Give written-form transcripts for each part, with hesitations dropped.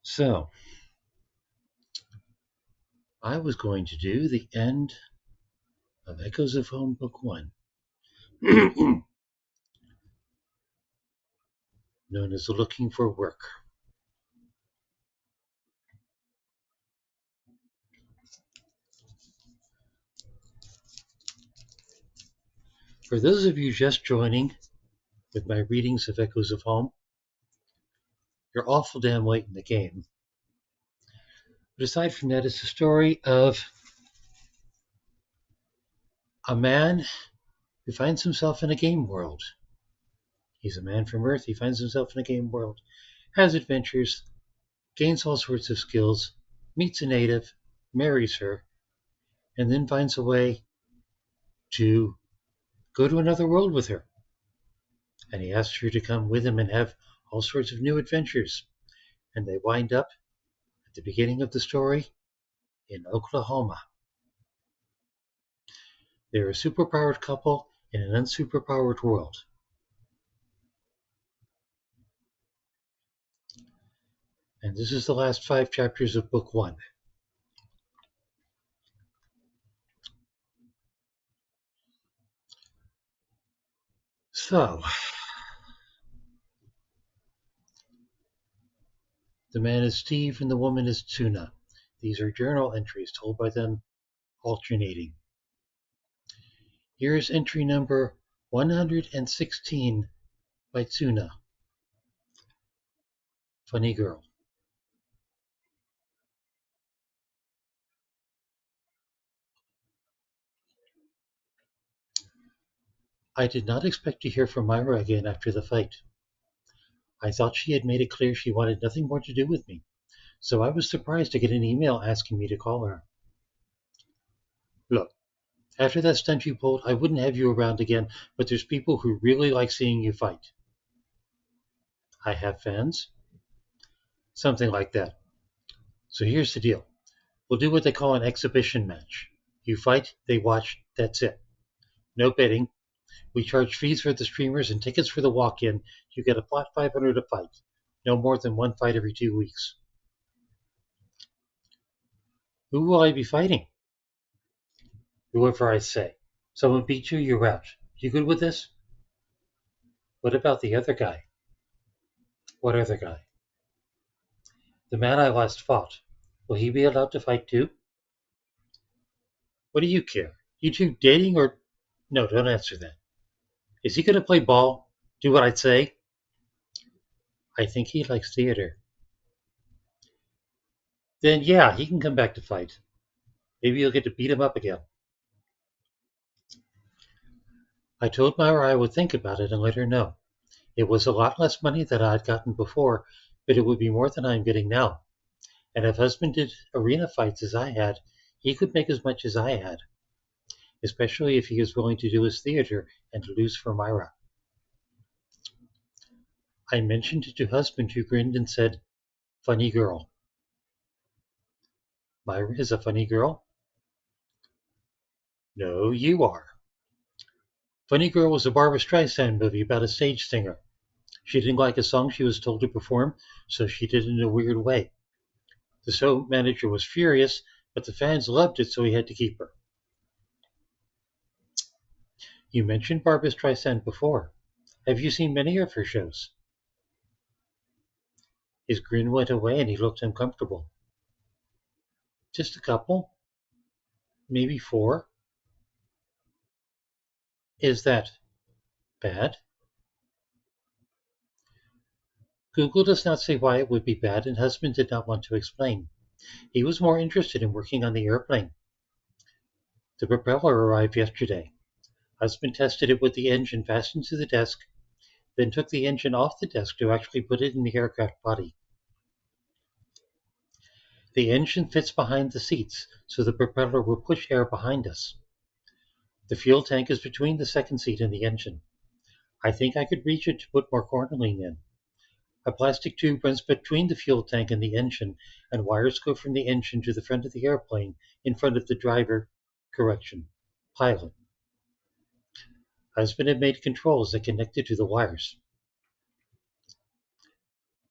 So, I was going to do the end of Echoes of Home Book 1, known as Looking for Work. For those of you just joining with my readings of Echoes of Home, you're awful damn late in the game. But aside from that, it's a story of a man who finds himself in a game world. He's a man from Earth, he finds himself in a game world, has adventures, gains all sorts of skills, meets a native, marries her, and then finds a way to go to another world with her. And he asks her to come with him and have all sorts of new adventures. And they wind up at the beginning of the story in Oklahoma. They're a superpowered couple in an unsuperpowered world. And this is the last 5 chapters of book 1. So, the man is Steve and the woman is Tsu'na. These are journal entries told by them alternating. Here's entry number 116 by Tsu'na. Funny girl. I did not expect to hear from Myra again after the fight. I thought she had made it clear she wanted nothing more to do with me, so I was surprised to get an email asking me to call her. Look, after that stunt you pulled, I wouldn't have you around again, but there's people who really like seeing you fight. I have fans? Something like that. So here's the deal. We'll do what they call an exhibition match. You fight, they watch, that's it. No betting. We charge fees for the streamers and tickets for the walk-in. You get a flat 500 a fight. No more than one fight every 2 weeks. Who will I be fighting? Whoever I say. Someone beats you, you're out. You good with this? What about the other guy? What other guy? The man I last fought. Will he be allowed to fight too? What do you care? You two dating or... No, don't answer that. Is he going to play ball? Do what I'd say? I think he likes theater. Then yeah, he can come back to fight. Maybe you'll get to beat him up again. I told Myra I would think about it and let her know. It was a lot less money than I'd gotten before, but it would be more than I'm getting now. And if husband did arena fights as I had, he could make as much as I had, especially if he is willing to do his theater and to lose for Myra. I mentioned it to husband, who grinned and said, funny girl. Myra is a funny girl? No, you are. Funny Girl was a Barbra Streisand movie about a stage singer. She didn't like a song she was told to perform, so she did it in a weird way. The show manager was furious, but the fans loved it, so he had to keep her. You mentioned Barbra Streisand before. Have you seen many of her shows? His grin went away and he looked uncomfortable. Just a couple? Maybe 4? Is that bad? Google does not say why it would be bad, and husband did not want to explain. He was more interested in working on the airplane. The propeller arrived yesterday. Husband tested it with the engine fastened to the desk, then took the engine off the desk to actually put it in the aircraft body. The engine fits behind the seats, so the propeller will push air behind us. The fuel tank is between the second seat and the engine. I think I could reach it to put more cornering in. A plastic tube runs between the fuel tank and the engine, and wires go from the engine to the front of the airplane, in front of the pilot. Husband had made controls that connected to the wires.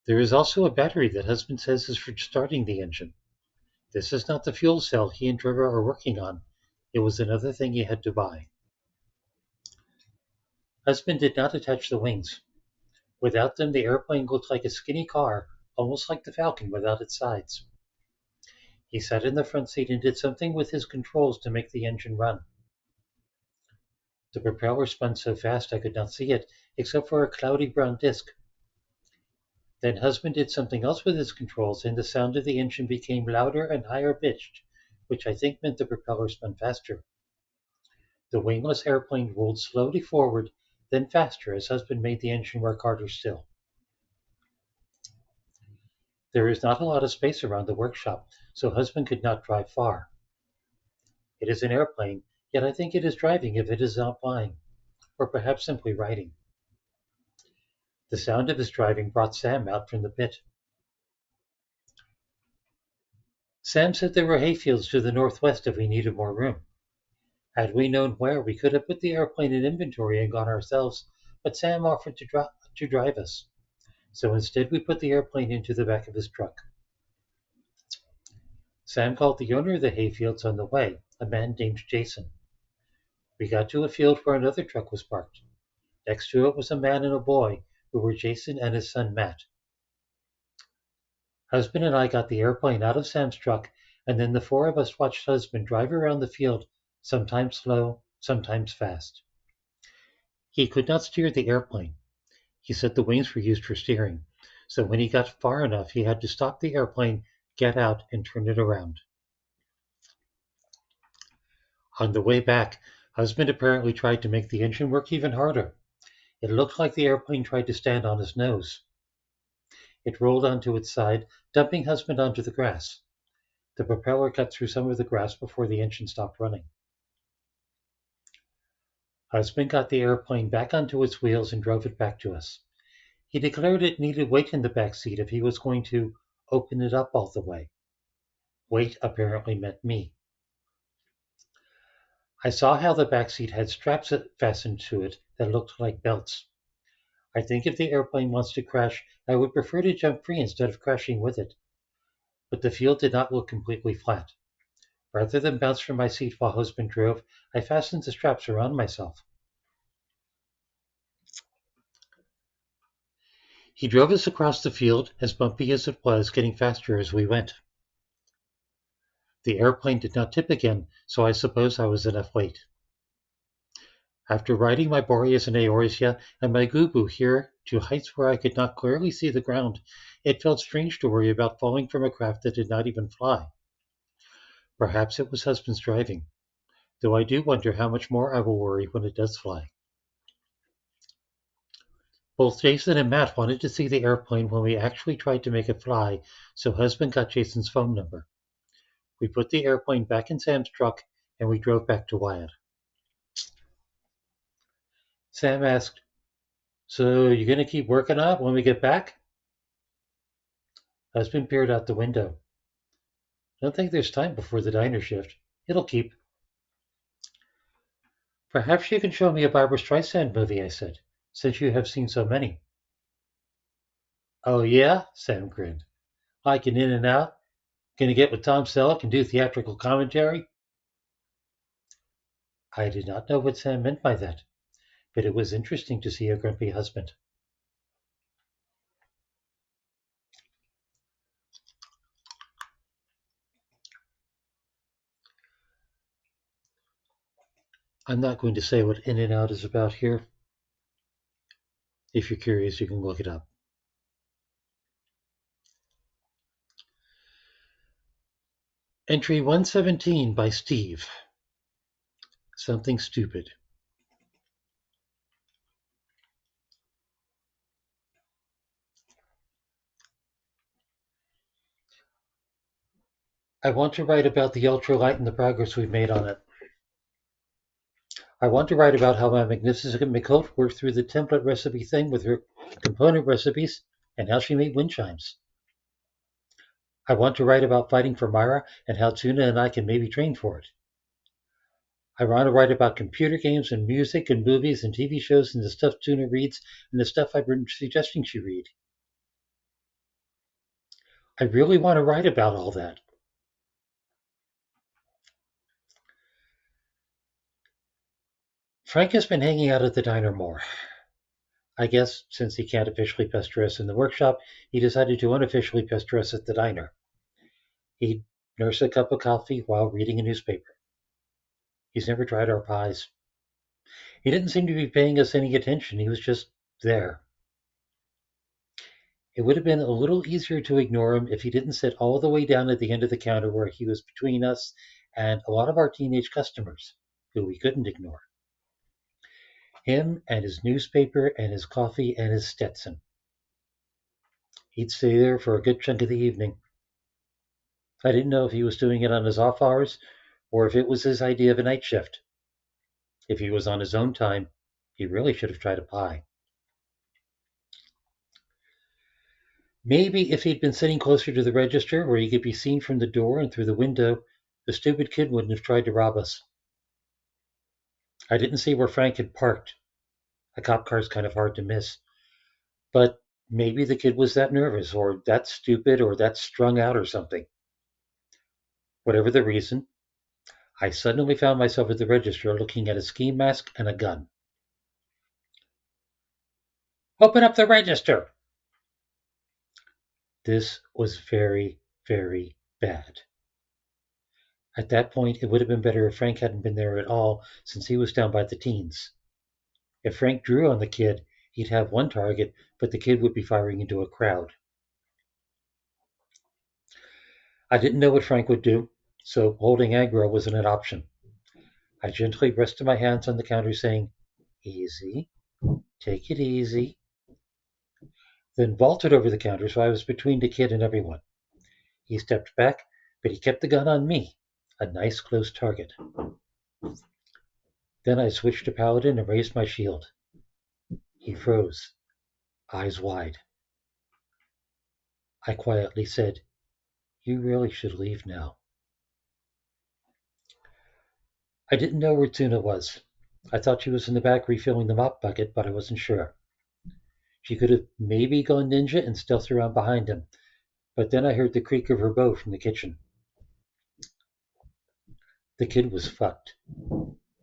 There is also a battery that husband says is for starting the engine. This is not the fuel cell he and Trevor are working on. It was another thing he had to buy. Husband did not attach the wings. Without them, the airplane looked like a skinny car, almost like the Falcon without its sides. He sat in the front seat and did something with his controls to make the engine run. The propeller spun so fast I could not see it, except for a cloudy brown disk. Then husband did something else with his controls, and the sound of the engine became louder and higher pitched, which I think meant the propeller spun faster. The wingless airplane rolled slowly forward, then faster as husband made the engine work harder still. There is not a lot of space around the workshop, so husband could not drive far. It is an airplane, yet I think it is driving if it is not flying, or perhaps simply riding. The sound of his driving brought Sam out from the pit. Sam said there were hayfields to the northwest if we needed more room. Had we known where, we could have put the airplane in inventory and gone ourselves, but Sam offered to drive us. So instead we put the airplane into the back of his truck. Sam called the owner of the hayfields on the way, a man named Jason. We got to a field where another truck was parked. Next to it was a man and a boy, who were Jason and his son Matt. Husband and I got the airplane out of Sam's truck, and then the four of us watched husband drive around the field, sometimes slow, sometimes fast. He could not steer the airplane. He said the wings were used for steering, so when he got far enough, he had to stop the airplane, get out, and turn it around. On the way back, husband apparently tried to make the engine work even harder. It looked like the airplane tried to stand on his nose. It rolled onto its side, dumping husband onto the grass. The propeller cut through some of the grass before the engine stopped running. Husband got the airplane back onto its wheels and drove it back to us. He declared it needed weight in the back seat if he was going to open it up all the way. Weight apparently meant me. I saw how the back seat had straps fastened to it that looked like belts. I think if the airplane wants to crash, I would prefer to jump free instead of crashing with it. But the field did not look completely flat. Rather than bounce from my seat while husband drove, I fastened the straps around myself. He drove us across the field, as bumpy as it was, getting faster as we went. The airplane did not tip again, so I suppose I was enough weight. After riding my Boreas and Eorzea and my Gubu here to heights where I could not clearly see the ground, it felt strange to worry about falling from a craft that did not even fly. Perhaps it was husband's driving, though I do wonder how much more I will worry when it does fly. Both Jason and Matt wanted to see the airplane when we actually tried to make it fly, so husband got Jason's phone number. We put the airplane back in Sam's truck, and we drove back to Wyatt. Sam asked, "So you're going to keep working on it when we get back?" Husband peered out the window. "Don't think there's time before the diner shift. It'll keep." "Perhaps you can show me a Barbra Streisand movie," I said, "since you have seen so many." "Oh, yeah?" Sam grinned. "Like an In and Out? Gonna get with Tom Selleck and do theatrical commentary?" I did not know what Sam meant by that, but it was interesting to see a grumpy husband. I'm not going to say what In and Out is about here. If you're curious, you can look it up. Entry 117 by Steve. Something stupid. I want to write about the ultralight and the progress we've made on it. I want to write about how my magnificent Micote worked through the template recipe thing with her component recipes and how she made wind chimes. I want to write about fighting for Myra and how Tsu'na and I can maybe train for it. I want to write about computer games and music and movies and TV shows and the stuff Tsu'na reads and the stuff I've been suggesting she read. I really want to write about all that. Frank has been hanging out at the diner more. I guess since he can't officially pester us in the workshop, he decided to unofficially pester us at the diner. He'd nurse a cup of coffee while reading a newspaper. He's never tried our pies. He didn't seem to be paying us any attention. He was just there. It would have been a little easier to ignore him if he didn't sit all the way down at the end of the counter where he was between us and a lot of our teenage customers, who we couldn't ignore. Him and his newspaper and his coffee and his Stetson. He'd stay there for a good chunk of the evening. I didn't know if he was doing it on his off hours or if it was his idea of a night shift. If he was on his own time, he really should have tried a pie. Maybe if he'd been sitting closer to the register where he could be seen from the door and through the window, the stupid kid wouldn't have tried to rob us. I didn't see where Frank had parked. A cop car's kind of hard to miss. But maybe the kid was that nervous, or that stupid, or that strung out, or something. Whatever the reason, I suddenly found myself at the register looking at a ski mask and a gun. Open up the register! This was very, very bad. At that point, it would have been better if Frank hadn't been there at all, since he was down by the teens. If Frank drew on the kid, he'd have one target, but the kid would be firing into a crowd. I didn't know what Frank would do, so holding aggro wasn't an option. I gently rested my hands on the counter, saying, "Easy, take it easy," then vaulted over the counter so I was between the kid and everyone. He stepped back, but he kept the gun on me, a nice close target. Then I switched to Paladin and raised my shield. He froze, eyes wide. I quietly said, "You really should leave now." I didn't know where Tsu'na was. I thought she was in the back refilling the mop bucket, but I wasn't sure. She could have maybe gone ninja and stealthed around behind him, but then I heard the creak of her bow from the kitchen. The kid was fucked.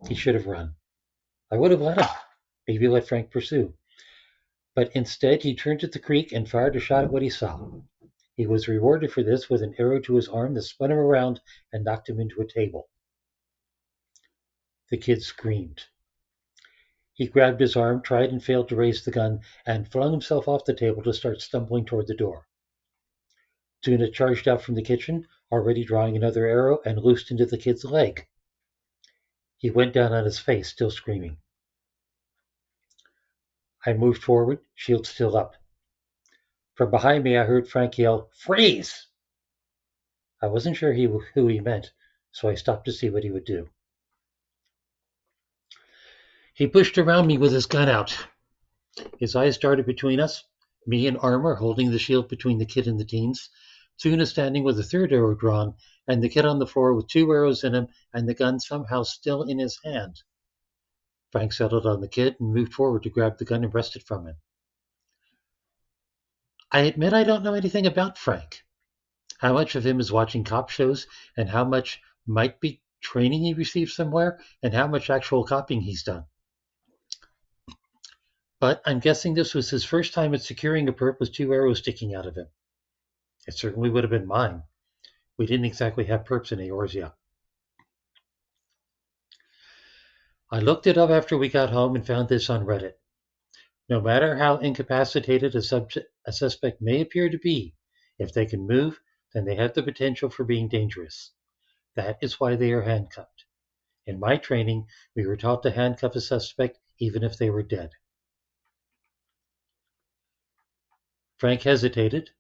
He should have run. I would have let him, maybe let Frank pursue. But instead, he turned at the creek and fired a shot at what he saw. He was rewarded for this with an arrow to his arm that spun him around and knocked him into a table. The kid screamed. He grabbed his arm, tried and failed to raise the gun, and flung himself off the table to start stumbling toward the door. Tsu'na charged out from the kitchen, already drawing another arrow, and loosed into the kid's leg. He went down on his face, still screaming. I moved forward, shield still up. From behind me, I heard Frank yell, "Freeze!" I wasn't sure who he meant, so I stopped to see what he would do. He pushed around me with his gun out. His eyes darted between us, me in armor holding the shield between the kid and the teens, Tsu'na standing with a third arrow drawn, and the kid on the floor with 2 arrows in him and the gun somehow still in his hand. Frank settled on the kid and moved forward to grab the gun and wrest it from him. I admit I don't know anything about Frank. How much of him is watching cop shows, and how much might be training he received somewhere, and how much actual copying he's done. But I'm guessing this was his first time at securing a perp with 2 arrows sticking out of him. It certainly would have been mine. We didn't exactly have perps in Eorzea. I looked it up after we got home and found this on Reddit. No matter how incapacitated a suspect may appear to be, if they can move, then they have the potential for being dangerous. That is why they are handcuffed. In my training, we were taught to handcuff a suspect even if they were dead. Frank hesitated,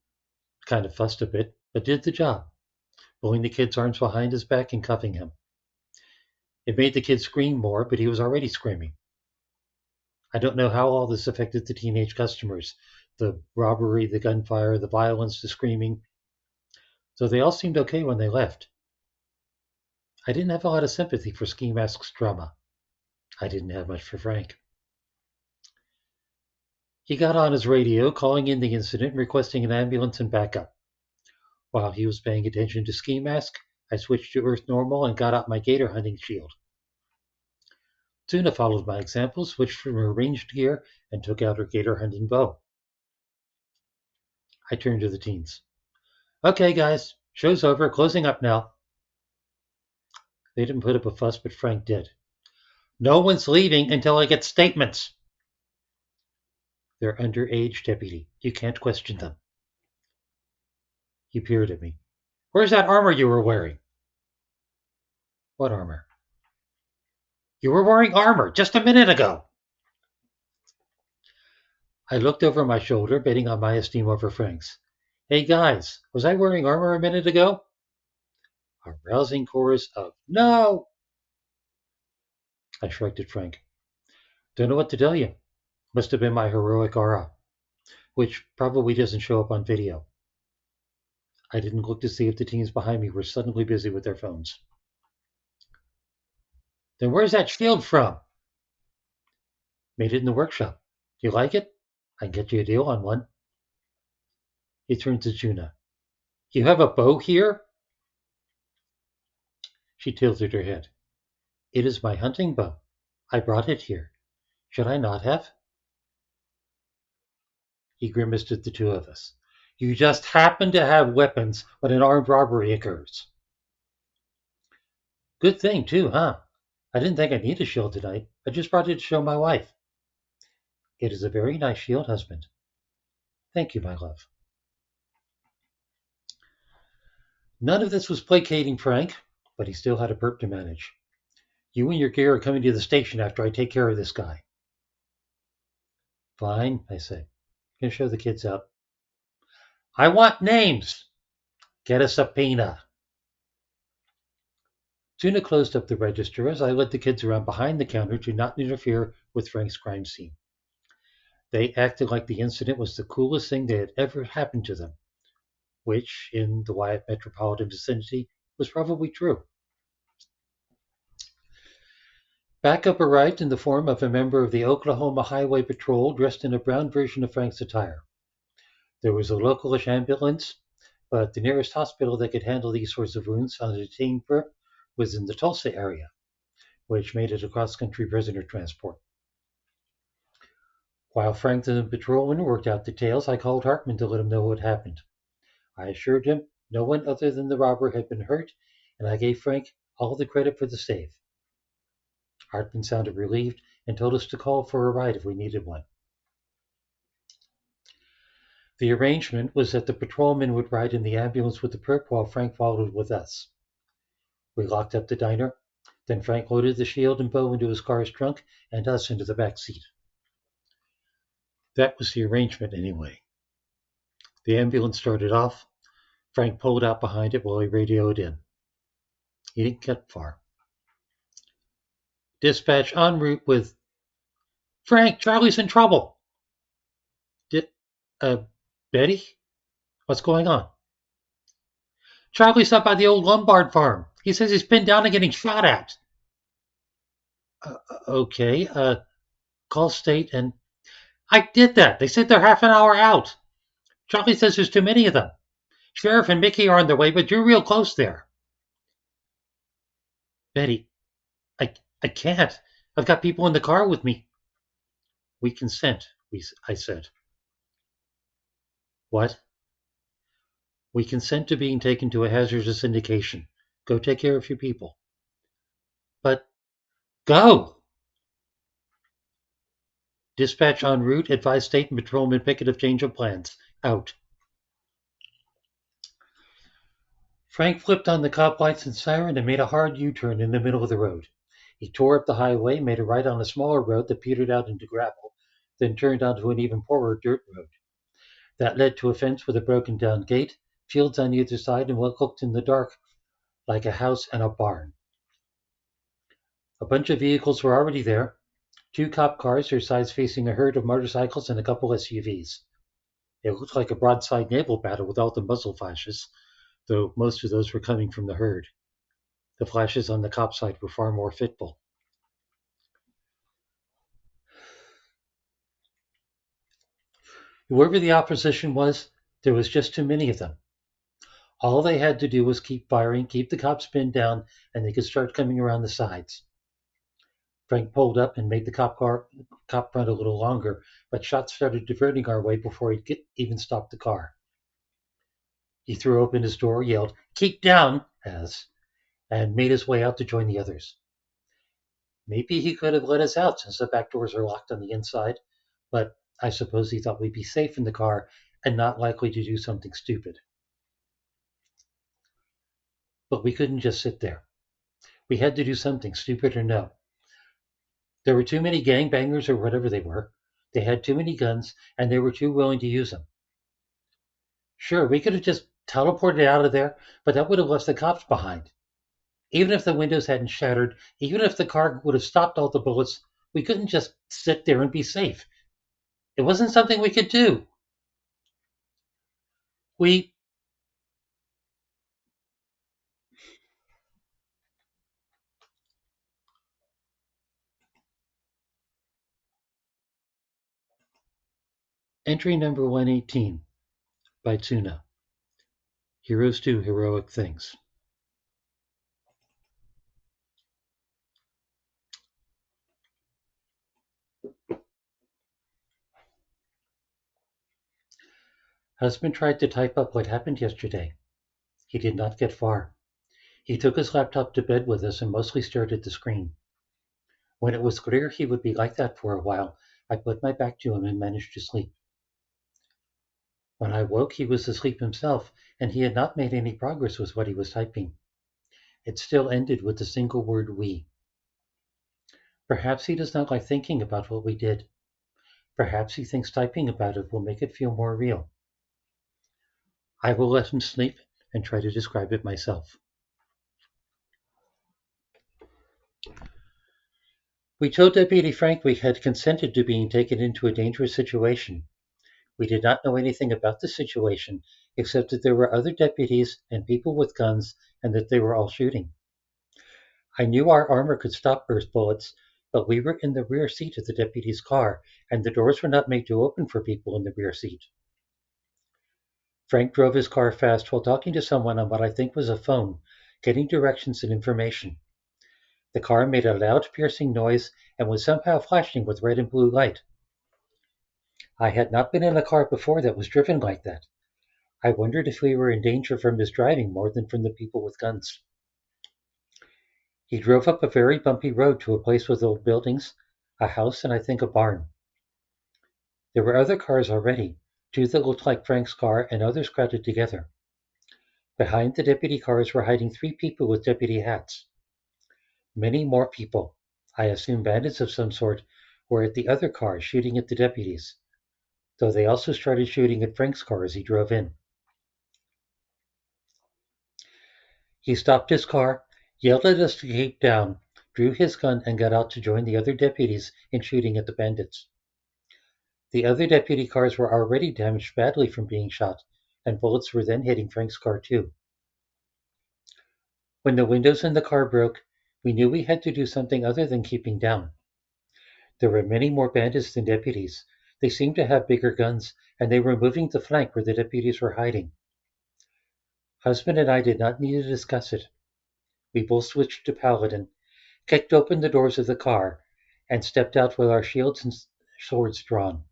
kind of fussed a bit, but did the job, pulling the kid's arms behind his back and cuffing him. It made the kid scream more, but he was already screaming. I don't know how all this affected the teenage customers, the robbery, the gunfire, the violence, the screaming, so they all seemed okay when they left. I didn't have a lot of sympathy for Ski Mask's drama. I didn't have much for Frank. He got on his radio, calling in the incident, requesting an ambulance and backup. While he was paying attention to ski mask, I switched to Earth normal and got out my gator hunting shield. Tsu'na followed my example, switched from her ranged gear, and took out her gator hunting bow. I turned to the teens. Okay, guys, show's over, closing up now. They didn't put up a fuss, but Frank did. No one's leaving until I get statements. They're underage, deputy. You can't question them. He peered at me. Where's that armor you were wearing? What armor? You were wearing armor just a minute ago. I looked over my shoulder, betting on my esteem over Frank's. Hey guys, was I wearing armor a minute ago? A rousing chorus of no! I shrugged at Frank. Don't know what to tell you. Must have been my heroic aura, which probably doesn't show up on video. I didn't look to see if the teens behind me were suddenly busy with their phones. Then where's that shield from? Made it in the workshop. You like it? I can get you a deal on one. He turned to Tsu'na. You have a bow here? She tilted her head. It is my hunting bow. I brought it here. Should I not have? He grimaced at the two of us. You just happen to have weapons when an armed robbery occurs. Good thing, too, huh? I didn't think I'd need a shield tonight. I just brought it to show my wife. It is a very nice shield, husband. Thank you, my love. None of this was placating Frank, but he still had a burp to manage. You and your gear are coming to the station after I take care of this guy. Fine, I said. Can show the kids out. I want names. Get a subpoena. Tsu'na closed up the register as I led the kids around behind the counter to not interfere with Frank's crime scene. They acted like the incident was the coolest thing that had ever happened to them, which, in the Wyatt metropolitan vicinity, was probably true. Backup arrived in the form of a member of the Oklahoma Highway Patrol dressed in a brown version of Frank's attire. There was a localish ambulance, but the nearest hospital that could handle these sorts of wounds on a detained perp was in the Tulsa area, which made it a cross-country prisoner transport. While Frank and the patrolman worked out details, I called Hartman to let him know what happened. I assured him no one other than the robber had been hurt, and I gave Frank all the credit for the save. Hartman sounded relieved and told us to call for a ride if we needed one. The arrangement was that the patrolman would ride in the ambulance with the perp while Frank followed with us. We locked up the diner. Then Frank loaded the shield and bow into his car's trunk and us into the back seat. That was the arrangement anyway. The ambulance started off. Frank pulled out behind it while he radioed in. He didn't get far. Dispatch en route with Frank, Charlie's in trouble. Betty? What's going on? Charlie's up by the old Lombard farm. He says he's pinned down and getting shot at. Okay, call state and... I did that. They said they're half an hour out. Charlie says there's too many of them. Sheriff and Mickey are on their way, but you're real close there. Betty, I can't. I've got people in the car with me. We consent, I said. What? We consent to being taken to a hazardous indication. Go take care of your people. But go! Dispatch en route. Advise state and patrolman Pickett of change of plans. Out. Frank flipped on the cop lights and siren and made a hard U-turn in the middle of the road. He tore up the highway, made a right on a smaller road that petered out into gravel, then turned onto an even poorer dirt road. That led to a fence with a broken-down gate, fields on either side, and what looked in the dark like a house and a barn. A bunch of vehicles were already there. 2 cop cars, their sides facing a herd of motorcycles and a couple SUVs. It looked like a broadside naval battle with all the muzzle flashes, though most of those were coming from the herd. The flashes on the cop side were far more fitful. Whoever the opposition was, there was just too many of them. All they had to do was keep firing, keep the cops pinned down, and they could start coming around the sides. Frank pulled up and made the cop run a little longer, but shots started diverting our way before even stopped the car. He threw open his door, yelled, "Keep down!" and made his way out to join the others. Maybe he could have let us out since the back doors are locked on the inside, but I suppose he thought we'd be safe in the car and not likely to do something stupid. But we couldn't just sit there. We had to do something, stupid or no. There were too many gangbangers or whatever they were. They had too many guns, and they were too willing to use them. Sure, we could have just teleported out of there, but that would have left the cops behind. Even if the windows hadn't shattered, even if the car would have stopped all the bullets, we couldn't just sit there and be safe. It wasn't something we could do. We Entry number 118 by Tsu'na. Heroes do heroic things. Husband tried to type up what happened yesterday. He did not get far. He took his laptop to bed with us and mostly stared at the screen. When it was clear he would be like that for a while, I put my back to him and managed to sleep. When I woke, he was asleep himself, and he had not made any progress with what he was typing. It still ended with the single word "we." Perhaps he does not like thinking about what we did. Perhaps he thinks typing about it will make it feel more real. I will let him sleep and try to describe it myself. We told Deputy Frank we had consented to being taken into a dangerous situation. We did not know anything about the situation, except that there were other deputies and people with guns, and that they were all shooting. I knew our armor could stop burst bullets, but we were in the rear seat of the deputy's car, and the doors were not made to open for people in the rear seat. Frank drove his car fast while talking to someone on what I think was a phone, getting directions and information. The car made a loud, piercing noise and was somehow flashing with red and blue light. I had not been in a car before that was driven like that. I wondered if we were in danger from his driving more than from the people with guns. He drove up a very bumpy road to a place with old buildings, a house, and I think a barn. There were other cars already, two that looked like Frank's car and others crowded together. Behind the deputy cars were hiding three people with deputy hats. Many more people, I assume bandits of some sort, were at the other cars shooting at the deputies, though they also started shooting at Frank's car as he drove in. He stopped his car, yelled at us to keep down, drew his gun, and got out to join the other deputies in shooting at the bandits. The other deputy cars were already damaged badly from being shot, and bullets were then hitting Frank's car too. When the windows in the car broke, we knew we had to do something other than keeping down. There were many more bandits than deputies. They seemed to have bigger guns, and they were moving to flank where the deputies were hiding. Husband and I did not need to discuss it. We both switched to Paladin, kicked open the doors of the car, and stepped out with our shields and swords drawn.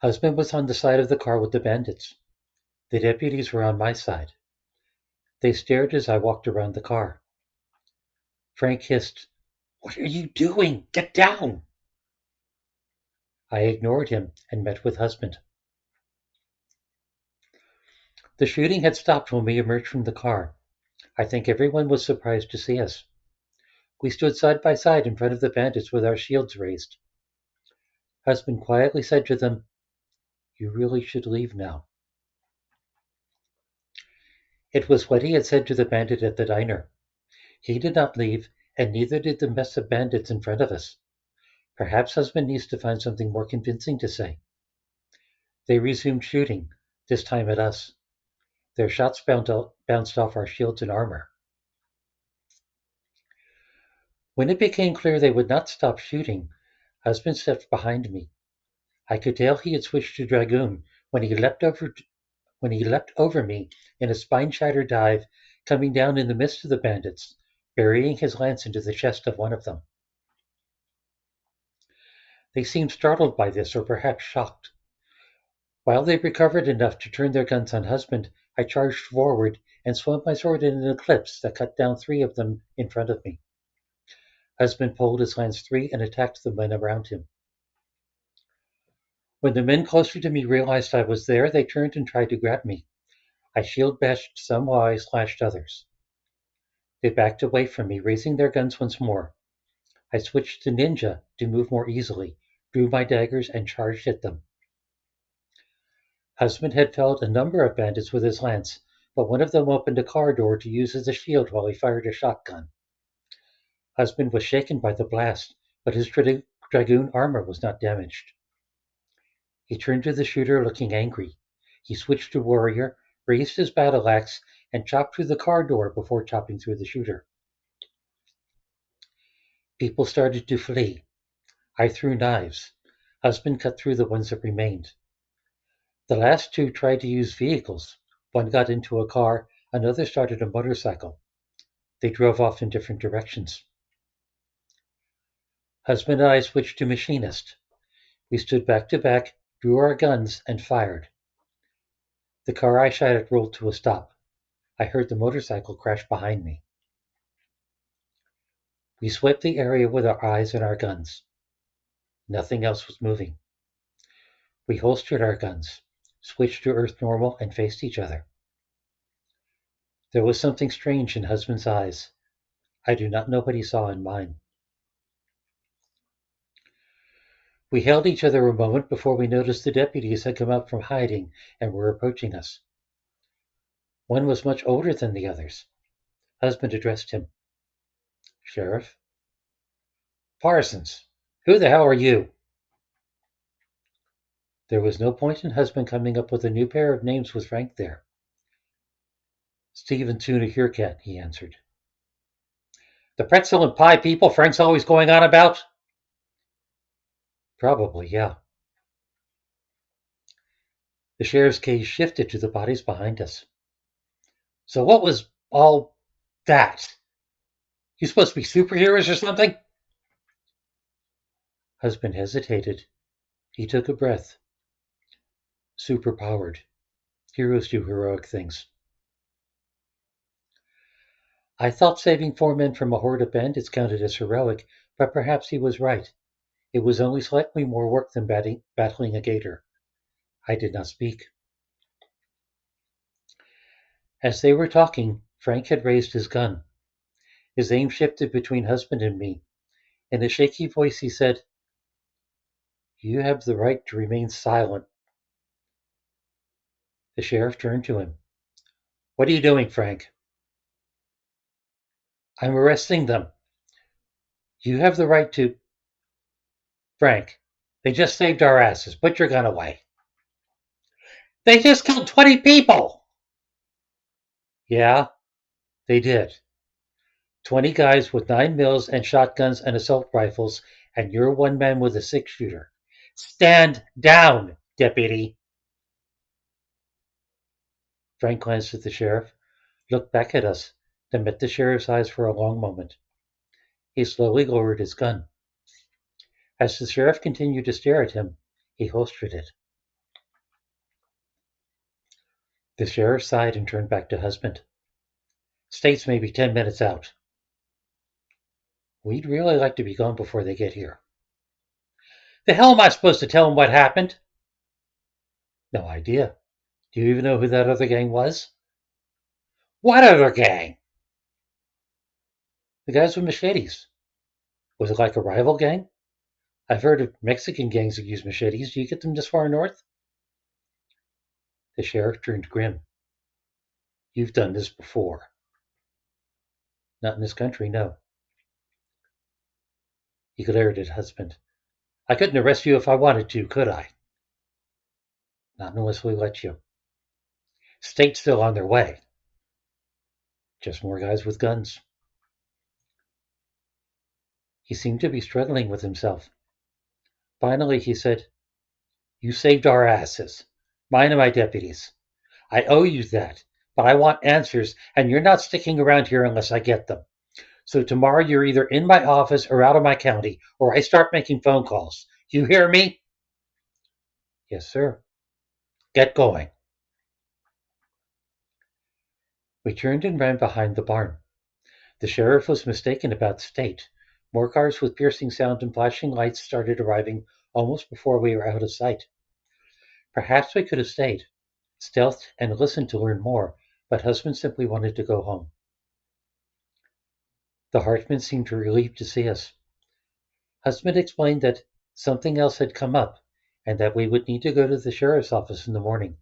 Husband was on the side of the car with the bandits. The deputies were on my side. They stared as I walked around the car. Frank hissed, "What are you doing? Get down!" I ignored him and met with husband. The shooting had stopped when we emerged from the car. I think everyone was surprised to see us. We stood side by side in front of the bandits with our shields raised. Husband quietly said to them, "You really should leave now." It was what he had said to the bandit at the diner. He did not leave, and neither did the mess of bandits in front of us. Perhaps husband needs to find something more convincing to say. They resumed shooting, this time at us. Their shots bounced off our shields and armor. When it became clear they would not stop shooting, husband stepped behind me. I could tell he had switched to Dragoon when he leapt over when he leapt over me in a spine-shatter dive, coming down in the midst of the bandits, burying his lance into the chest of one of them. They seemed startled by this, or perhaps shocked. While they recovered enough to turn their guns on husband, I charged forward and swung my sword in an eclipse that cut down 3 of them in front of me. Husband pulled his lance free and attacked the men around him. When the men closer to me realized I was there, they turned and tried to grab me. I shield bashed some while I slashed others. They backed away from me, raising their guns once more. I switched to ninja to move more easily, drew my daggers, and charged at them. Husband had felled a number of bandits with his lance, but one of them opened a car door to use as a shield while he fired a shotgun. Husband was shaken by the blast, but his dragoon armor was not damaged. He turned to the shooter looking angry. He switched to warrior, raised his battle axe, and chopped through the car door before chopping through the shooter. People started to flee. I threw knives. Husband cut through the ones that remained. The last 2 tried to use vehicles. One got into a car, another started a motorcycle. They drove off in different directions. Husband and I switched to machinist. We stood back to back, drew our guns, and fired. The car I shot at rolled to a stop. I heard the motorcycle crash behind me. We swept the area with our eyes and our guns. Nothing else was moving. We holstered our guns, switched to Earth normal, and faced each other. There was something strange in husband's eyes. I do not know what he saw in mine. We held each other a moment before we noticed the deputies had come out from hiding and were approaching us. One was much older than the others. Husband addressed him. Sheriff? Parsons. Who the hell are you? There was no point in husband coming up with a new pair of names with Frank there. Stephen Tsu'na Herecat, he answered. The pretzel and pie people Frank's always going on about? Probably, yeah. The sheriff's gaze shifted to the bodies behind us. So what was all that? You supposed to be superheroes or something? Husband hesitated. He took a breath. Superpowered. Heroes do heroic things. I thought saving 4 men from a horde of bandits counted as heroic, but perhaps he was right. It was only slightly more work than battling a gator. I did not speak. As they were talking, Frank had raised his gun. His aim shifted between husband and me. In a shaky voice he said, You have the right to remain silent. The sheriff turned to him. What are you doing, Frank? I'm arresting them. You have the right to... Frank, they just saved our asses. Put your gun away. They just killed 20 people! Yeah, they did. 20 guys with 9 mils and shotguns and assault rifles, and you're one man with a 6-shooter. Stand down, deputy. Frank glanced at the sheriff, looked back at us, then met the sheriff's eyes for a long moment. He slowly lowered his gun. As the sheriff continued to stare at him, he holstered it. The sheriff sighed and turned back to husband. State's maybe 10 minutes out. We'd really like to be gone before they get here. The hell am I supposed to tell them what happened? No idea. Do you even know who that other gang was? What other gang? The guys with machetes. Was it like a rival gang? I've heard of Mexican gangs that use machetes. Do you get them this far north? The sheriff turned grim. You've done this before. Not in this country, no. He glared at husband. I couldn't arrest you if I wanted to, could I? Not unless we let you. State's still on their way. Just more guys with guns. He seemed to be struggling with himself. Finally, he said, You saved our asses. Mine and my deputies. I owe you that, but I want answers, and you're not sticking around here unless I get them. So tomorrow you're either in my office or out of my county, or I start making phone calls. You hear me? Yes, sir. Get going. We turned and ran behind the barn. The sheriff was mistaken about the state. More cars with piercing sound and flashing lights started arriving almost before we were out of sight. Perhaps we could have stayed, stealthed, and listened to learn more, but husband simply wanted to go home. The Hartmans seemed relieved to see us. Husband explained that something else had come up and that we would need to go to the sheriff's office in the morning.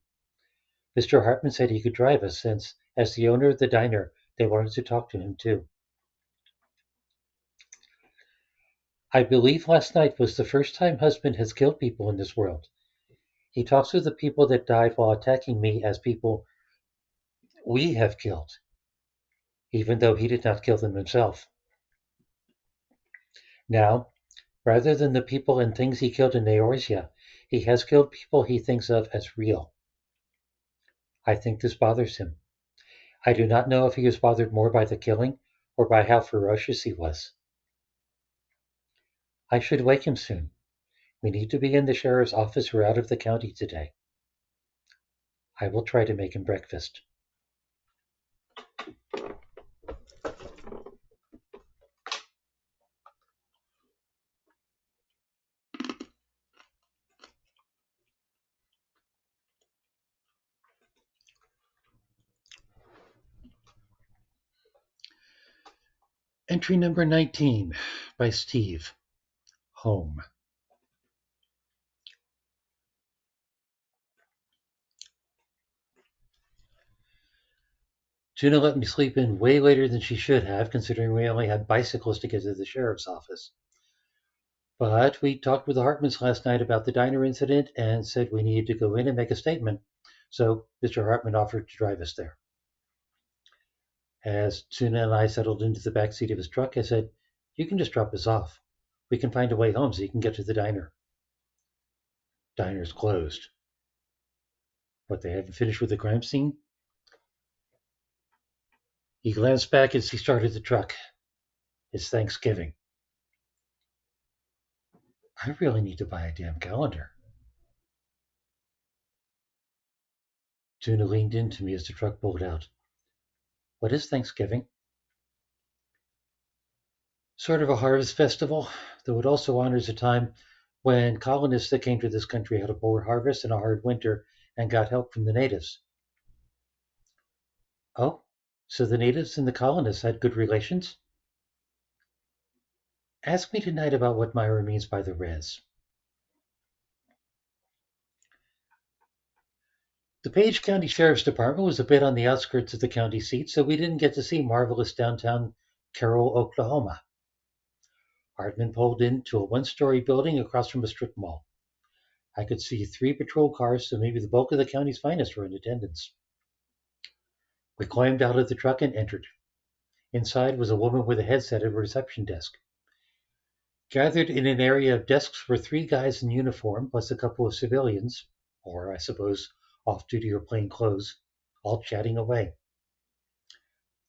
Mr. Hartman said he could drive us since, as the owner of the diner, they wanted to talk to him too. I believe last night was the first time husband has killed people in this world. He talks of the people that died while attacking me as people we have killed, even though he did not kill them himself. Now, rather than the people and things he killed in Eorzea, he has killed people he thinks of as real. I think this bothers him. I do not know if he was bothered more by the killing or by how ferocious he was. I should wake him soon. We need to be in the sheriff's office or out of the county today. I will try to make him breakfast. Entry number 19 by Steve. Home. Tsu'na let me sleep in way later than she should have, considering we only had bicycles to get to the sheriff's office. But we talked with the Hartmans last night about the diner incident and said we needed to go in and make a statement. So Mr. Hartman offered to drive us there. As Tsu'na and I settled into the back seat of his truck, I said, "You can just drop us off. We can find a way home so you can get to the diner." Diner's closed. What, they haven't finished with the crime scene? He glanced back as he started the truck. It's Thanksgiving. I really need to buy a damn calendar. Tuna leaned into me as the truck pulled out. What is Thanksgiving? Sort of a harvest festival, though it also honors a time when colonists that came to this country had a poor harvest and a hard winter and got help from the natives. Oh, so the natives and the colonists had good relations? Ask me tonight about what Myra means by the res. The Page County Sheriff's Department was a bit on the outskirts of the county seat, so we didn't get to see marvelous downtown Carroll, Oklahoma. Hartman pulled into a one-story building across from a strip mall. I could see 3 patrol cars, so maybe the bulk of the county's finest were in attendance. We climbed out of the truck and entered. Inside was a woman with a headset at a reception desk. Gathered in an area of desks were 3 guys in uniform, plus a couple of civilians, or I suppose off-duty or plain clothes, all chatting away.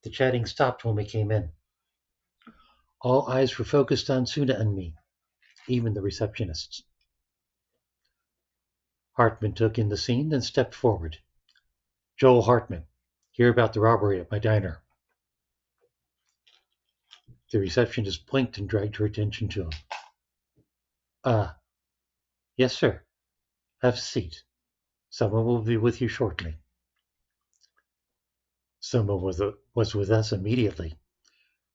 The chatting stopped when we came in. All eyes were focused on Tsu'na and me, even the receptionists. Hartman took in the scene, then stepped forward. Joel Hartman, hear about the robbery at my diner. The receptionist blinked and dragged her attention to him. Yes, sir. Have a seat. Someone will be with you shortly. Someone was with us immediately.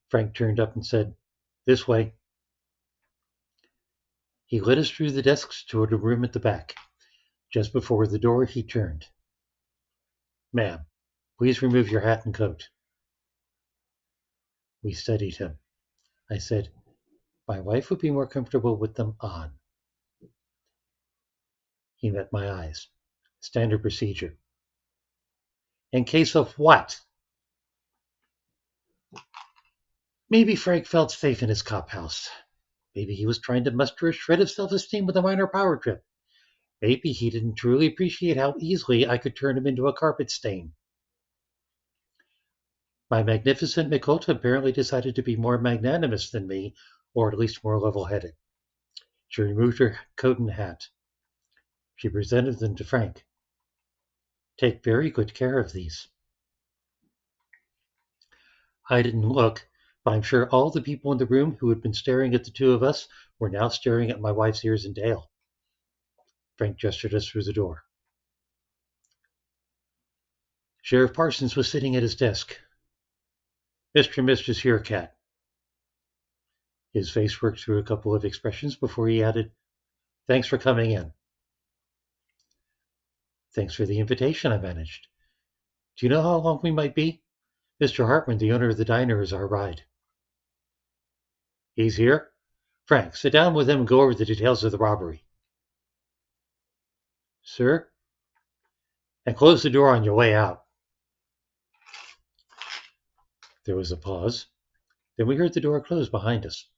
Frank turned up and said, "This way." He led us through the desks toward a room at the back. Just before the door, he turned. "Ma'am, please remove your hat and coat." We studied him. I said, "My wife would be more comfortable with them on." He met my eyes. Standard procedure. In case of what? Maybe Frank felt safe in his cop house. Maybe he was trying to muster a shred of self-esteem with a minor power trip. Maybe he didn't truly appreciate how easily I could turn him into a carpet stain. My magnificent Mikota apparently decided to be more magnanimous than me, or at least more level-headed. She removed her coat and hat. She presented them to Frank. Take very good care of these. I didn't look, but I'm sure all the people in the room who had been staring at the two of us were now staring at my wife's ears and tail. Frank gestured us through the door. Sheriff Parsons was sitting at his desk. Mr. and Mrs. Herecat. His face worked through a couple of expressions before he added, Thanks for coming in. Thanks for the invitation, I managed. Do you know how long we might be? Mr. Hartman, the owner of the diner, is our ride. He's here? Frank, sit down with him and go over the details of the robbery. Sir? And close the door on your way out. There was a pause. Then we heard the door close behind us.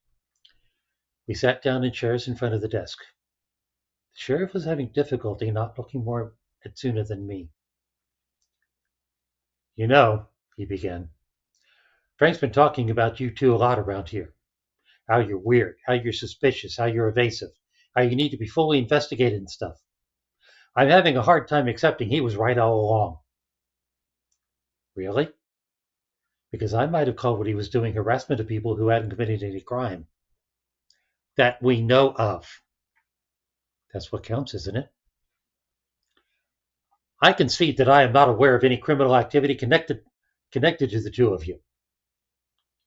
We sat down in chairs in front of the desk. The sheriff was having difficulty not looking more at Tsu'na than me. You know, he began, Frank's been talking about you two a lot around here. How you're weird, how you're suspicious, how you're evasive, how you need to be fully investigated and stuff. I'm having a hard time accepting he was right all along. Really? Because I might have called what he was doing harassment of people who hadn't committed any crime. That we know of. That's what counts, isn't it? I concede that I am not aware of any criminal activity connected to the two of you.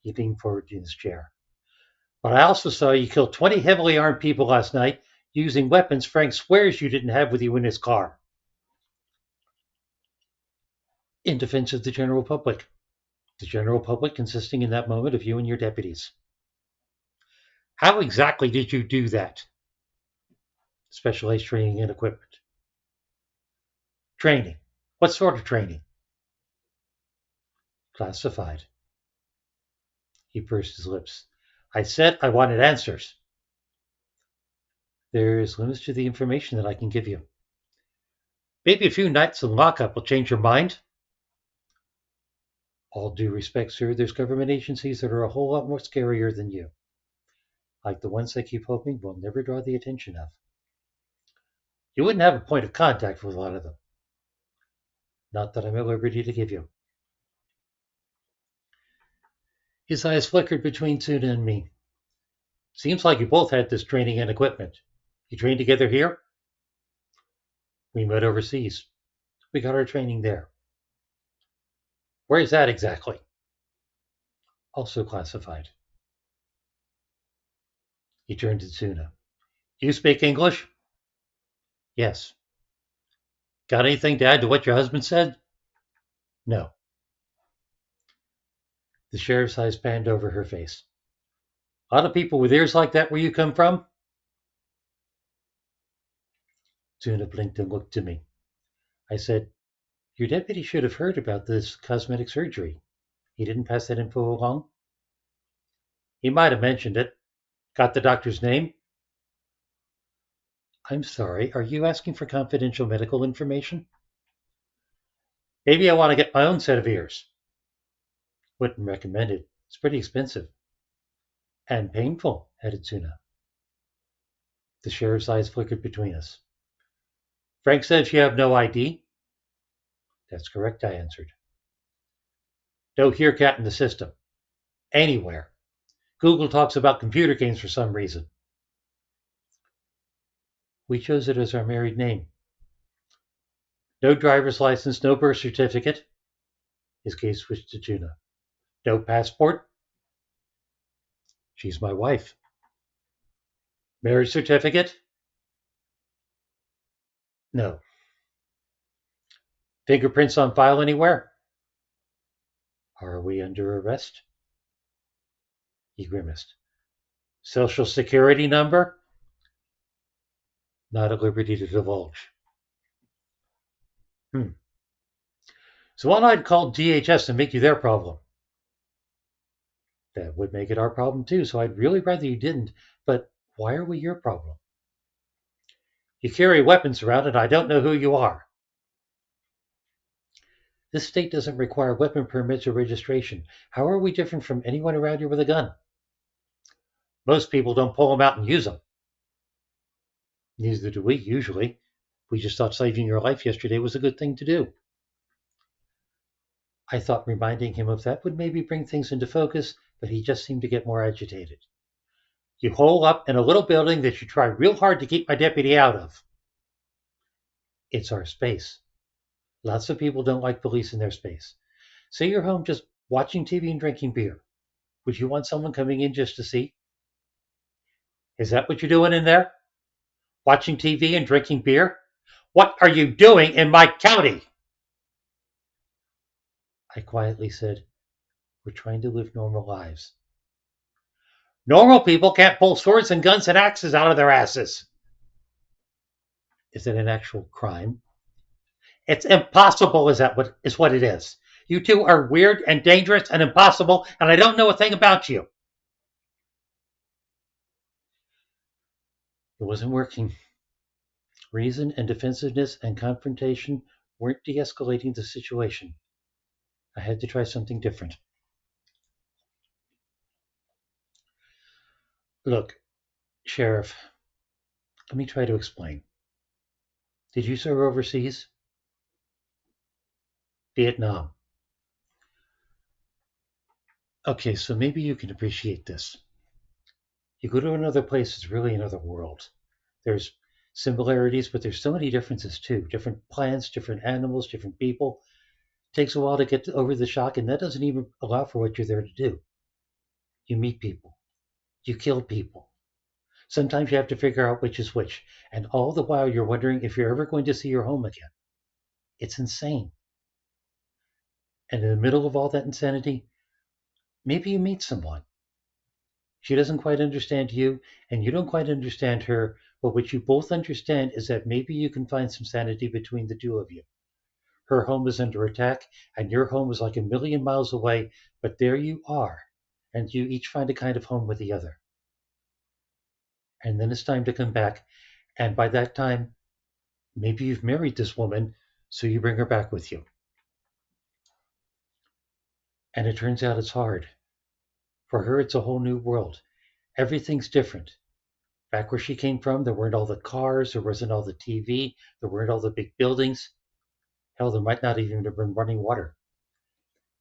He leaned forward in his chair. But I also saw you kill 20 heavily armed people last night using weapons Frank swears you didn't have with you in his car. In defense of the general public. The general public consisting in that moment of you and your deputies. How exactly did you do that? Specialized training and equipment. Training. What sort of training? Classified. He pursed his lips. I said I wanted answers. There is limits to the information that I can give you. Maybe a few nights in lockup will change your mind. All due respect, sir, there's government agencies that are a whole lot more scarier than you. Like the ones I keep hoping will never draw the attention of. You wouldn't have a point of contact with a lot of them. Not that I'm at liberty to give you. His eyes flickered between Tsu'na and me. Seems like you both had this training and equipment. You trained together here? We met overseas. We got our training there. Where is that exactly? Also classified. He turned to Tsu'na. You speak English? Yes. Got anything to add to what your husband said? No. The sheriff's eyes panned over her face. A lot of people with ears like that where you come from? Tsu'na blinked and looked to me. I said, Your deputy should have heard about this cosmetic surgery. He didn't pass that info along? He might have mentioned it. Got the doctor's name? I'm sorry, are you asking for confidential medical information? Maybe I want to get my own set of ears. Wouldn't recommend it. It's pretty expensive. And painful, added Tsu'na. The sheriff's eyes flickered between us. Frank says you have no ID? That's correct, I answered. No Herecat in the system. Anywhere. Google talks about computer games for some reason. We chose it as our married name. No driver's license, no birth certificate. His gaze switched to Tsu'na. No passport? She's my wife. Marriage certificate? No. Fingerprints on file anywhere? Are we under arrest? He grimaced. Social security number? Not at liberty to divulge. So why not call DHS and make you their problem? That would make it our problem too, so I'd really rather you didn't. But why are we your problem? You carry weapons around and I don't know who you are. This state doesn't require weapon permits or registration. How are we different from anyone around here with a gun? Most people don't pull them out and use them. Neither do we, usually. We just thought saving your life yesterday was a good thing to do. I thought reminding him of that would maybe bring things into focus, but he just seemed to get more agitated. You hole up in a little building that you try real hard to keep my deputy out of. It's our space. Lots of people don't like police in their space. Say you're home just watching TV and drinking beer. Would you want someone coming in just to see? Is that what you're doing in there? Watching TV and drinking beer? What are you doing in my county? I quietly said, we're trying to live normal lives. Normal people can't pull swords and guns and axes out of their asses. Is it an actual crime? It's impossible, is what it is. You two are weird and dangerous and impossible, and I don't know a thing about you. It wasn't working. Reason and defensiveness and confrontation weren't de-escalating the situation. I had to try something different. Look, Sheriff, let me try to explain. Did you serve overseas? Vietnam. Okay, so maybe you can appreciate this. You go to another place, it's really another world. There's similarities, but there's so many differences too. Different plants, different animals, different people. It takes a while to get over the shock, and that doesn't even allow for what you're there to do. You meet people. You kill people. Sometimes you have to figure out which is which, and all the while you're wondering if you're ever going to see your home again. It's insane. And in the middle of all that insanity, maybe you meet someone. She doesn't quite understand you, and you don't quite understand her, but what you both understand is that maybe you can find some sanity between the two of you. Her home is under attack, and your home is like a million miles away, but there you are, and you each find a kind of home with the other. And then it's time to come back, and by that time, maybe you've married this woman, so you bring her back with you. And it turns out it's hard. For her, it's a whole new world. Everything's different. Back where she came from, there weren't all the cars, there wasn't all the TV, there weren't all the big buildings. Hell, there might not even have been running water.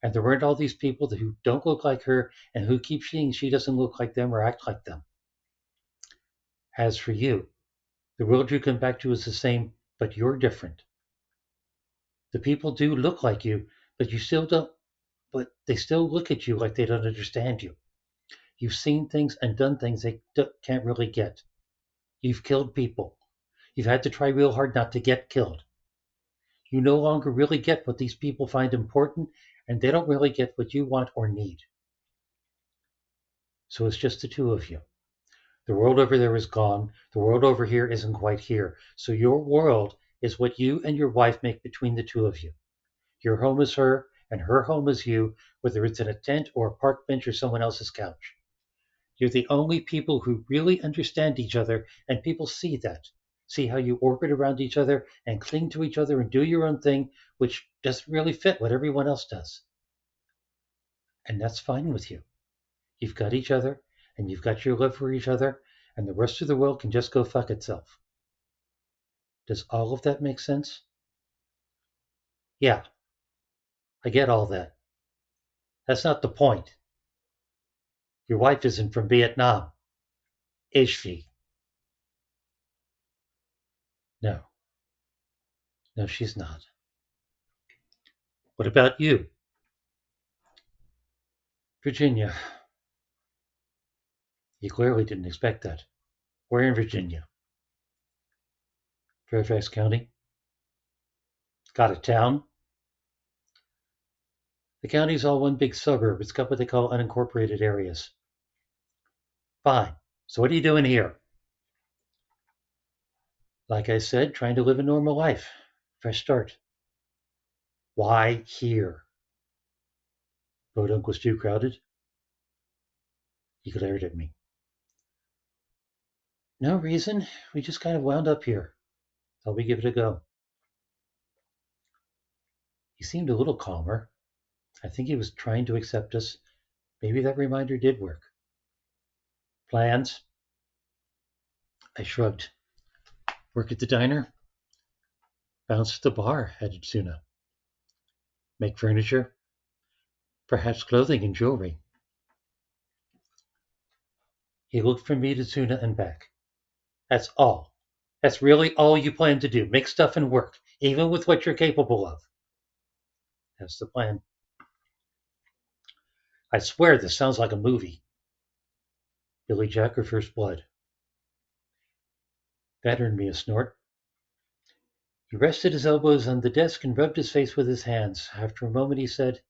And there weren't all these people who don't look like her and who keep seeing she doesn't look like them or act like them. As for you, the world you come back to is the same, but you're different. The people do look like you, but but they still look at you like they don't understand you. You've seen things and done things they can't really get. You've killed people. You've had to try real hard not to get killed. You no longer really get what these people find important, and they don't really get what you want or need. So it's just the two of you. The world over there is gone. The world over here isn't quite here. So your world is what you and your wife make between the two of you. Your home is her, and her home is you, whether it's in a tent or a park bench or someone else's couch. You're the only people who really understand each other, and people see that. See how you orbit around each other and cling to each other and do your own thing, which doesn't really fit what everyone else does. And that's fine with you. You've got each other, and you've got your love for each other, and the rest of the world can just go fuck itself. Does all of that make sense? Yeah, I get all that. That's not the point. Your wife isn't from Vietnam, is she? No, no, she's not. What about you? Virginia. You clearly didn't expect that. Where in Virginia? Fairfax County? Got a town? The county's all one big suburb. It's got what they call unincorporated areas. Fine. So what are you doing here? Like I said, trying to live a normal life. Fresh start. Why here? Bodunk was too crowded? He glared at me. No reason. We just kind of wound up here. Thought we give it a go. He seemed a little calmer. I think he was trying to accept us. Maybe that reminder did work. Plans? I shrugged. Work at the diner? Bounce at the bar, added Tsu'na. Make furniture? Perhaps clothing and jewelry. He looked from me to Tsu'na and back. That's all. That's really all you plan to do. Make stuff and work, even with what you're capable of. That's the plan. I swear this sounds like a movie. Billy Jack or First Blood. That earned me a snort. He rested his elbows on the desk and rubbed his face with his hands. After a moment he said,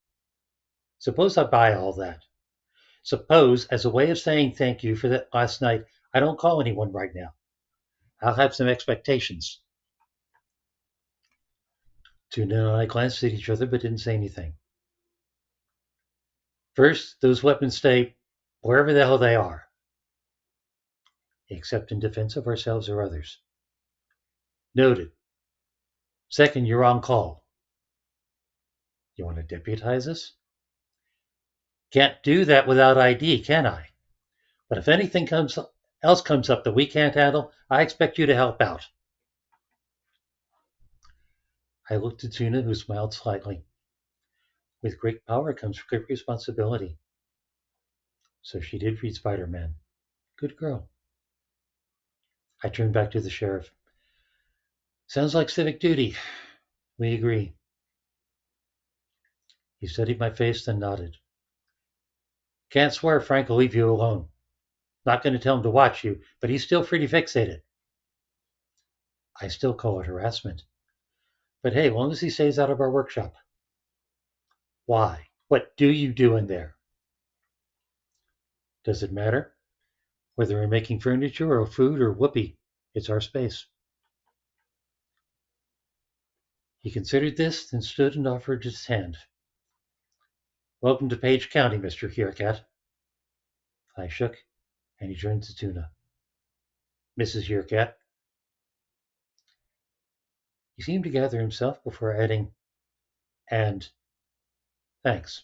Suppose I buy all that. Suppose, as a way of saying thank you for that last night, I don't call anyone right now. I'll have some expectations. Tuna and I glanced at each other but didn't say anything. First, those weapons stay wherever the hell they are, except in defense of ourselves or others. Noted. Second, you're on call. You want to deputize us? Can't do that without ID, can I? But if anything else comes up that we can't handle, I expect you to help out. I looked at Tuna, who smiled slightly. With great power comes great responsibility. So she did read Spider-Man. Good girl. I turned back to the sheriff. Sounds like civic duty. We agree. He studied my face, then nodded. Can't swear Frank will leave you alone. Not going to tell him to watch you, but he's still pretty fixated. I still call it harassment. But hey, as long as he stays out of our workshop. Why? What do you do in there? Does it matter? Whether we're making furniture or food or whoopee, it's our space. He considered this, then stood and offered his hand. Welcome to Page County, Mr. Herecat. I shook, and he turned to Tuna. Mrs. Herecat. He seemed to gather himself before adding, and thanks.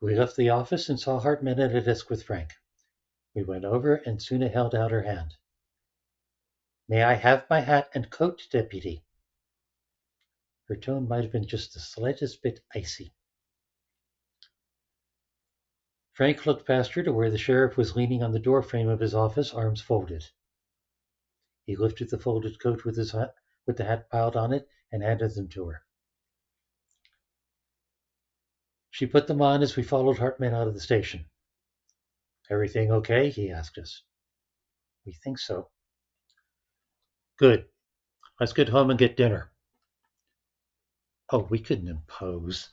We left the office and saw Hartman at a desk with Frank. We went over, and Tuna held out her hand. May I have my hat and coat, Deputy? Her tone might have been just the slightest bit icy. Frank looked past her to where the sheriff was leaning on the doorframe of his office, arms folded. He lifted the folded coat with the hat piled on it and handed them to her. She put them on as we followed Hartman out of the station. Everything okay? He asked us. We think so. Good. Let's get home and get dinner. Oh, we couldn't impose.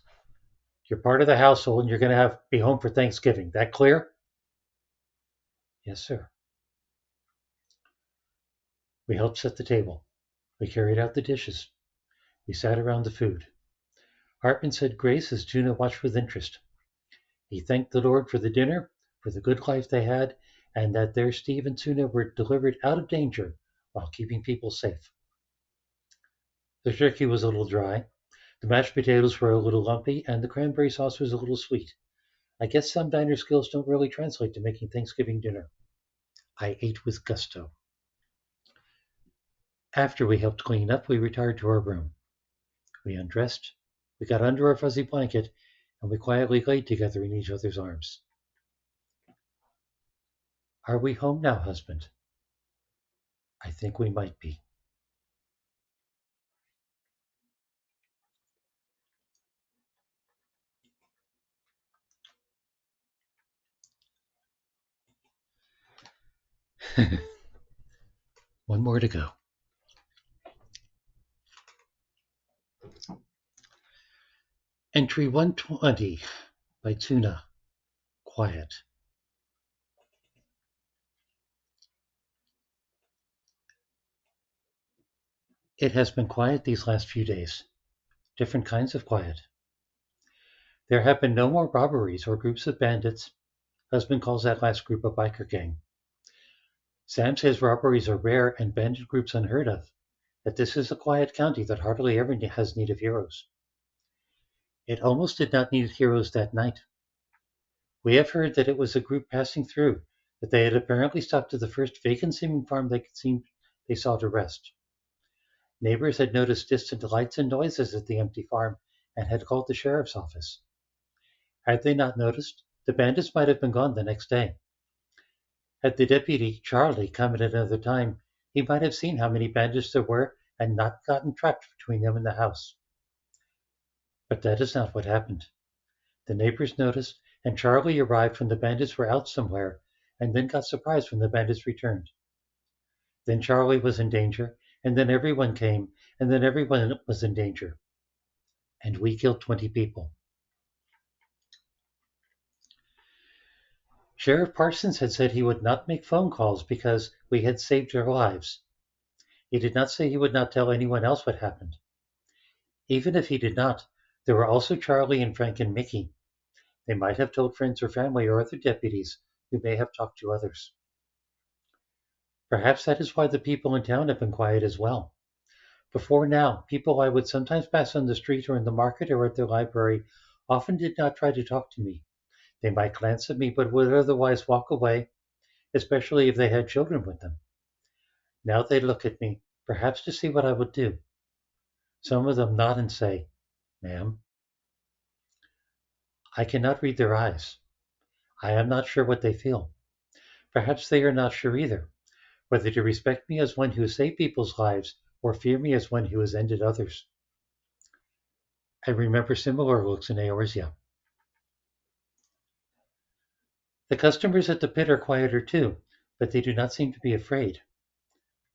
You're part of the household and you're going to be home for Thanksgiving. That clear? Yes, sir. We helped set the table. We carried out the dishes. We sat around the food. Hartman said grace as Tuna watched with interest. He thanked the Lord for the dinner, for the good life they had, and that their Steve and Tuna were delivered out of danger while keeping people safe. The turkey was a little dry. The mashed potatoes were a little lumpy, and the cranberry sauce was a little sweet. I guess some diner skills don't really translate to making Thanksgiving dinner. I ate with gusto. After we helped clean up, we retired to our room. We undressed, we got under our fuzzy blanket, and we quietly laid together in each other's arms. Are we home now, husband? I think we might be. One more to go. Entry 120 by Tsu'na. Quiet. It has been quiet these last few days. Different kinds of quiet. There have been no more robberies or groups of bandits. Husband calls that last group a biker gang. Sam says robberies are rare and bandit groups unheard of, that this is a quiet county that hardly ever has need of heroes. It almost did not need heroes that night. We have heard that it was a group passing through, that they had apparently stopped at the first vacant-seeming farm they saw to rest. Neighbors had noticed distant lights and noises at the empty farm and had called the sheriff's office. Had they not noticed, the bandits might have been gone the next day. Had the deputy, Charlie, come at another time, he might have seen how many bandits there were and not gotten trapped between them and the house. But that is not what happened. The neighbors noticed, and Charlie arrived when the bandits were out somewhere, and then got surprised when the bandits returned. Then Charlie was in danger, and then everyone came, and then everyone was in danger. And we killed 20 people. Sheriff Parsons had said he would not make phone calls because we had saved their lives. He did not say he would not tell anyone else what happened. Even if he did not, there were also Charlie and Frank and Mickey. They might have told friends or family or other deputies who may have talked to others. Perhaps that is why the people in town have been quiet as well. Before now, people I would sometimes pass on the street or in the market or at the library often did not try to talk to me. They might glance at me but would otherwise walk away, especially if they had children with them. Now they look at me, perhaps to see what I would do. Some of them nod and say, "Ma'am." I cannot read their eyes. I am not sure what they feel. Perhaps they are not sure either, whether to respect me as one who has saved people's lives or fear me as one who has ended others. I remember similar looks in Eorzea. The customers at the pit are quieter too, but they do not seem to be afraid.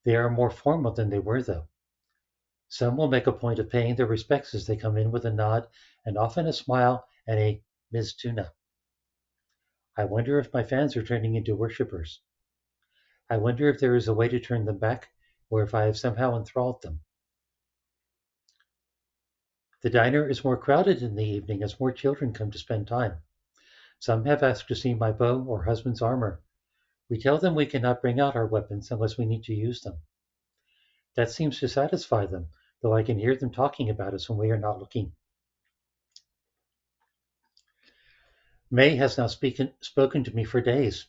They are more formal than they were, though. Some will make a point of paying their respects as they come in with a nod and often a smile and a Ms. Tsu'na. I wonder if my fans are turning into worshippers. I wonder if there is a way to turn them back, or if I have somehow enthralled them. The diner is more crowded in the evening as more children come to spend time. Some have asked to see my bow or husband's armor. We tell them we cannot bring out our weapons unless we need to use them. That seems to satisfy them, though I can hear them talking about us when we are not looking. May has not spoken to me for days.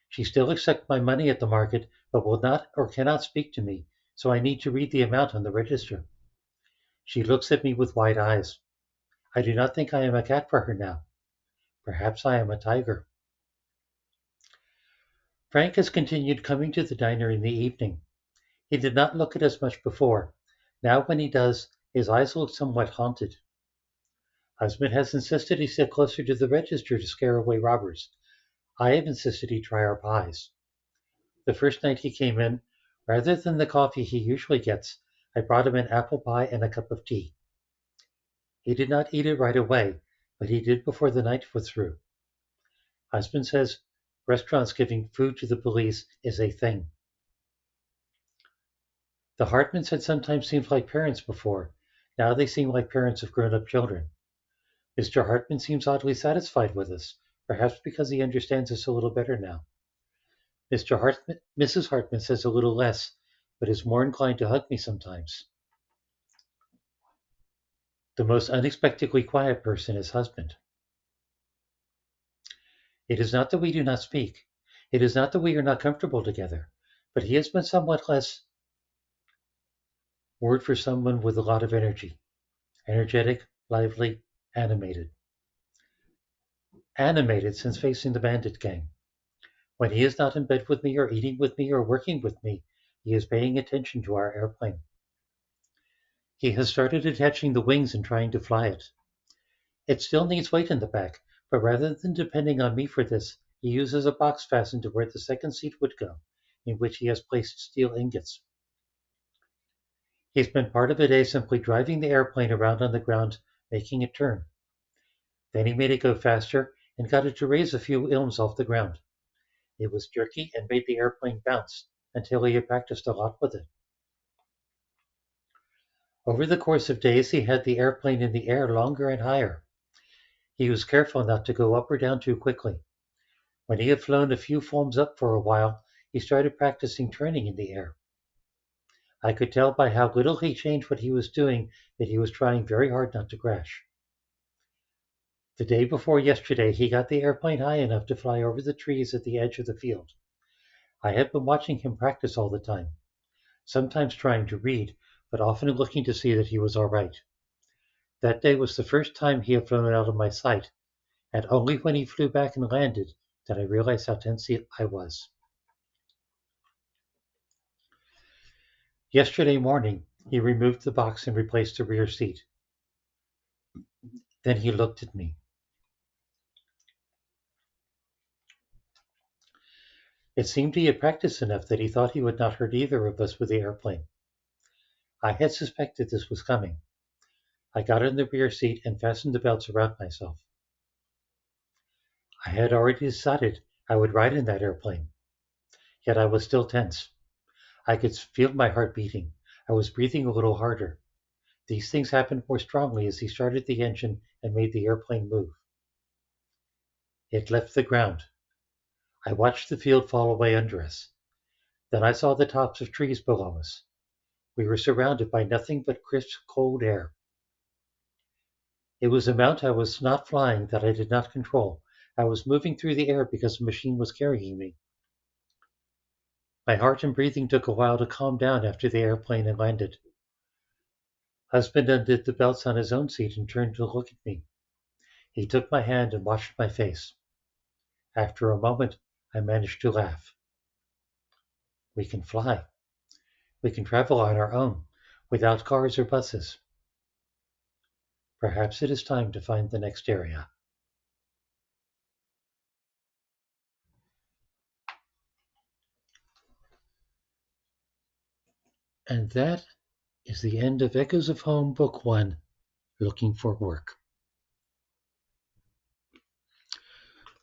She still accepts my money at the market, but will not or cannot speak to me, so I need to read the amount on the register. She looks at me with wide eyes. I do not think I am a cat for her now. Perhaps I am a tiger. Frank has continued coming to the diner in the evening. He did not look at us much before. Now when he does, his eyes look somewhat haunted. Husband has insisted he sit closer to the register to scare away robbers. I have insisted he try our pies. The first night he came in, rather than the coffee he usually gets, I brought him an apple pie and a cup of tea. He did not eat it right away, but he did before the night was through. Husband says restaurants giving food to the police is a thing. The Hartmans had sometimes seemed like parents before. Now they seem like parents of grown-up children. Mr. Hartman seems oddly satisfied with us, perhaps because he understands us a little better now. Mrs. Hartman says a little less, but is more inclined to hug me sometimes. The most unexpectedly quiet person is husband. It is not that we do not speak. It is not that we are not comfortable together, but he has been somewhat less word for someone with a lot of energy. Energetic, lively, animated. Animated since facing the bandit gang. When he is not in bed with me or eating with me or working with me, he is paying attention to our airplane. He has started attaching the wings and trying to fly it. It still needs weight in the back, but rather than depending on me for this, he uses a box fastened to where the second seat would go, in which he has placed steel ingots. He spent part of the day simply driving the airplane around on the ground, making it turn. Then he made it go faster and got it to raise a few ilms off the ground. It was jerky and made the airplane bounce until he had practiced a lot with it. Over the course of days, he had the airplane in the air longer and higher. He was careful not to go up or down too quickly. When he had flown a few forms up for a while, he started practicing turning in the air. I could tell by how little he changed what he was doing that he was trying very hard not to crash. The day before yesterday, he got the airplane high enough to fly over the trees at the edge of the field. I had been watching him practice all the time, sometimes trying to read, but often looking to see that he was all right. That day was the first time he had flown out of my sight, and only when he flew back and landed did I realize how tense I was. Yesterday morning, he removed the box and replaced the rear seat. Then he looked at me. It seemed he had practiced enough that he thought he would not hurt either of us with the airplane. I had suspected this was coming. I got in the rear seat and fastened the belts around myself. I had already decided I would ride in that airplane, yet I was still tense. I could feel my heart beating. I was breathing a little harder. These things happened more strongly as he started the engine and made the airplane move. It left the ground. I watched the field fall away under us. Then I saw the tops of trees below us. We were surrounded by nothing but crisp, cold air. It was a mount I was not flying that I did not control. I was moving through the air because the machine was carrying me. My heart and breathing took a while to calm down after the airplane had landed. Husband undid the belts on his own seat and turned to look at me. He took my hand and washed my face. After a moment, I managed to laugh. We can fly. We can travel on our own, without cars or buses. Perhaps it is time to find the next area. And that is the end of Echoes of Home, Book 1, Looking for Work.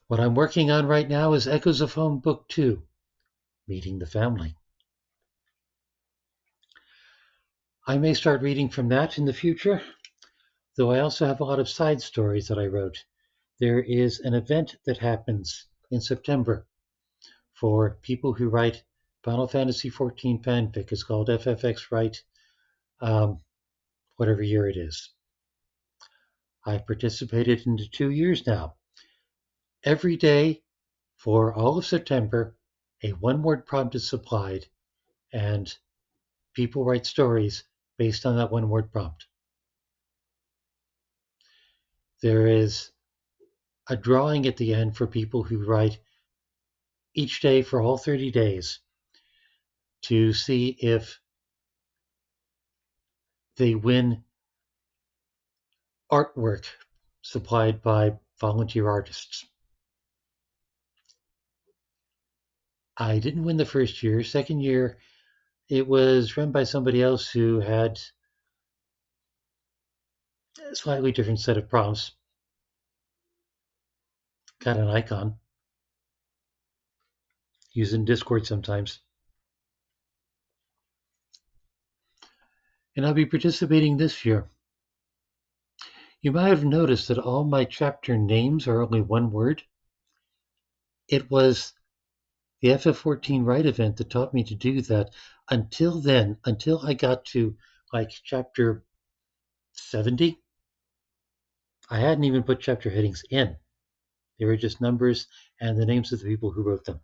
What I'm working on right now is Echoes of Home, Book 2, Meeting the Family. I may start reading from that in the future, though I also have a lot of side stories that I wrote. There is an event that happens in September for people who write Final Fantasy XIV fanfic. It's called FFX Write, whatever year it is. I've participated in 2 years now. Every day for all of September, a one-word prompt is supplied, and people write stories based on that one-word prompt. There is a drawing at the end for people who write each day for all 30 days to see if they win artwork supplied by volunteer artists. I didn't win the first year. Second year, it was run by somebody else who had a slightly different set of prompts. Got an icon. Used in Discord sometimes. And I'll be participating this year. You might have noticed that all my chapter names are only one word. It was the FF14 Write event that taught me to do that. Until then, until I got to like chapter 70, I hadn't even put chapter headings in. They were just numbers and the names of the people who wrote them.